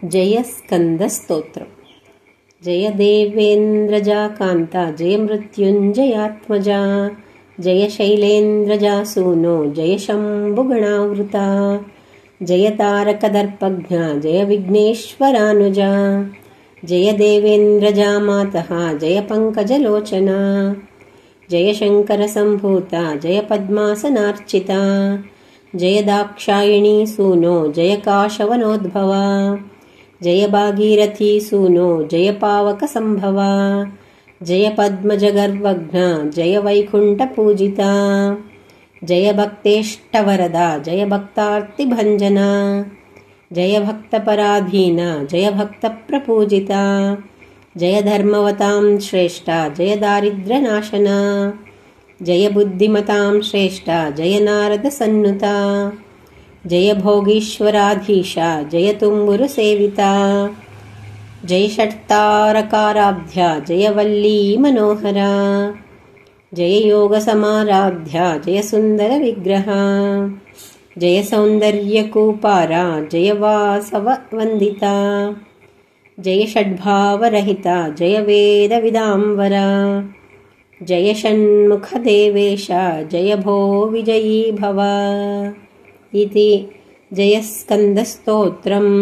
जय स्कंदस्तोत्रम्। जय देवेन्द्रजाकान्ता जय मृत्युञ्जयात्मजा जय शैलेन्द्रजासूनो जय शम्भुगणावृता जय तारकदर्पज्ञा जय विघ्नेश्वरानुजा जय देवेन्द्रजा मातः जय पङ्कजलोचना जय शङ्करसम्भूता जय पद्मासनार्चिता जय दाक्षायिणी सूनो जय काशवनोद्भवा जय भागीरथी सूनो जय पावकसम्भवा जय पद्मजगर्वघ्ना जय वैकुण्ठपूजिता जय भक्तेष्टवरदा जय भक्तार्तिभञ्जना जय भक्तपराधीना जय भक्तप्रपूजिता जय धर्मवतां श्रेष्ठा जय दारिद्र्यनाशना जय बुद्धिमतां श्रेष्ठा जय नारदसन्नुता जय भोगीश्वराधीशा जय तुम्बुरुसेविता जय षट्तारकाराध्या जय वल्ली मनोहरा जय योगसमाराध्या जय सुन्दरविग्रहा जय सौन्दर्यकूपारा जय वासववन्दिता जय षड्भावरहिता जय वेदविदाम्बरा जय षण्मुखदेवेशा जय भो विजयी भव इति जय स्कंदस्तोत्रम्।